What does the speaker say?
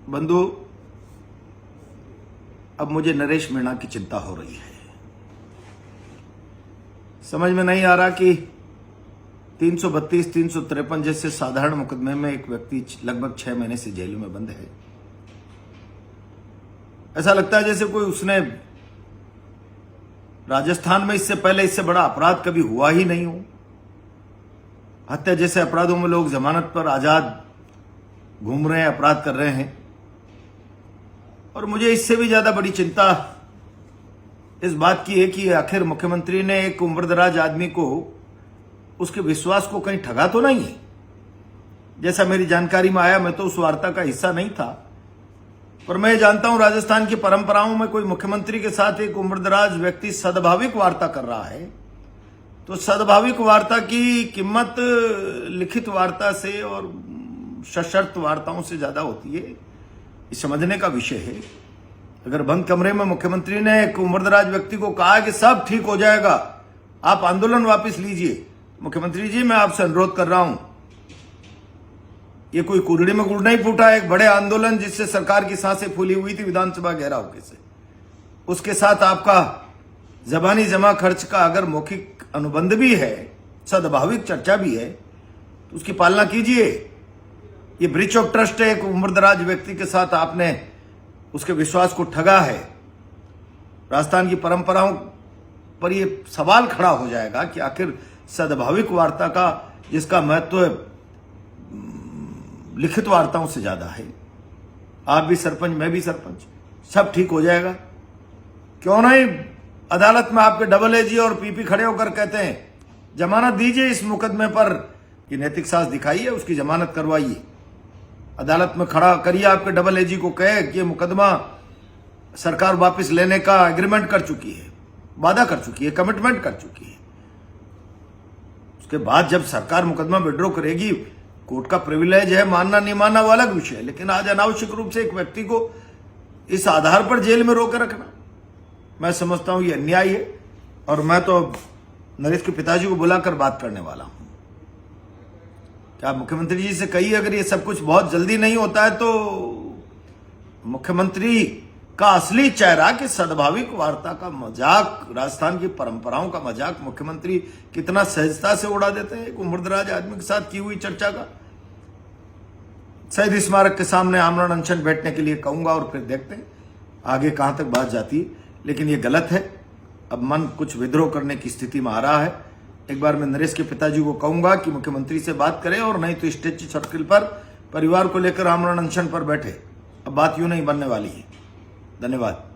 बंधु, अब मुझे नरेश मीणा की चिंता हो रही है। समझ में नहीं आ रहा कि 332, 353 जैसे साधारण मुकदमे में एक व्यक्ति लगभग 6 महीने से जेल में बंद है। ऐसा लगता है जैसे कोई उसने राजस्थान में इससे पहले इससे बड़ा अपराध कभी हुआ ही नहीं हो। हत्या जैसे अपराधों में लोग जमानत पर आजाद घूम रहे हैं, अपराध कर रहे हैं। और मुझे इससे भी ज्यादा बड़ी चिंता इस बात की है कि आखिर मुख्यमंत्री ने एक उम्रदराज आदमी को उसके विश्वास को कहीं ठगा तो नहीं है। जैसा मेरी जानकारी में आया, मैं तो उस वार्ता का हिस्सा नहीं था, पर मैं जानता हूं राजस्थान की परंपराओं में कोई मुख्यमंत्री के साथ एक उम्रदराज व्यक्ति सद्भाविक वार्ता कर रहा है तो सद्भाविक वार्ता की कीमत लिखित वार्ता से और सशर्त वार्ताओं से ज्यादा होती है। ये समझने का विषय है। अगर बंद कमरे में मुख्यमंत्री ने एक उम्रदराज व्यक्ति को कहा कि सब ठीक हो जाएगा, आप आंदोलन वापस लीजिए, मुख्यमंत्री जी मैं आपसे अनुरोध कर रहा हूं, ये कोई कुरड़ी में गुड़ नहीं फूटा, एक बड़े आंदोलन जिससे सरकार की सांसें फूली हुई थी विधानसभा घेराव के से, उसके साथ आपका जबानी जमा खर्च का अगर मौखिक अनुबंध भी है, सद्भाविक चर्चा भी है, तो उसकी पालना कीजिए। ये ब्रीच ऑफ ट्रस्ट है। एक उम्रदराज व्यक्ति के साथ आपने उसके विश्वास को ठगा है। राजस्थान की परंपराओं पर यह सवाल खड़ा हो जाएगा कि आखिर सद्भाविक वार्ता का जिसका महत्व लिखित वार्ताओं से ज्यादा है। आप भी सरपंच, मैं भी सरपंच, सब ठीक हो जाएगा। क्यों नहीं अदालत में आपके डबल एजी और पीपी खड़े होकर कहते हैं जमानत दीजिए इस मुकदमे पर, कि नैतिक साहस दिखाइए, उसकी जमानत करवाइए। अदालत में खड़ा करिए, आपके डबल एजी को कहे कि ये मुकदमा सरकार वापस लेने का एग्रीमेंट कर चुकी है, वादा कर चुकी है, कमिटमेंट कर चुकी है। उसके बाद जब सरकार मुकदमा विड्रॉ करेगी, कोर्ट का प्रिविलेज है, मानना नहीं मानना वो अलग विषय है। लेकिन आज अनावश्यक रूप से एक व्यक्ति को इस आधार पर जेल में रोके रखना, मैं समझता हूं ये अन्याय है। और मैं तो नरेश के पिताजी को बुलाकर बात करने वाला हूं। क्या मुख्यमंत्री जी से कहिए, अगर ये सब कुछ बहुत जल्दी नहीं होता है तो मुख्यमंत्री का असली चेहरा कि सद्भाविक वार्ता का मजाक, राजस्थान की परंपराओं का मजाक मुख्यमंत्री कितना सहजता से उड़ा देते हैं एक उम्रदराज आदमी के साथ की हुई चर्चा का। शहीद स्मारक के सामने आमरण अनशन बैठने के लिए कहूंगा और फिर देखते हैं आगे कहां तक बात जाती है। लेकिन ये गलत है। अब मन कुछ विद्रोह करने की स्थिति में आ रहा है। एक बार मैं नरेश के पिताजी को कहूंगा कि मुख्यमंत्री से बात करें, और नहीं तो स्टेच्यू सर्किल पर परिवार को लेकर आमरण अनशन पर बैठे। अब बात यूं नहीं बनने वाली है। धन्यवाद।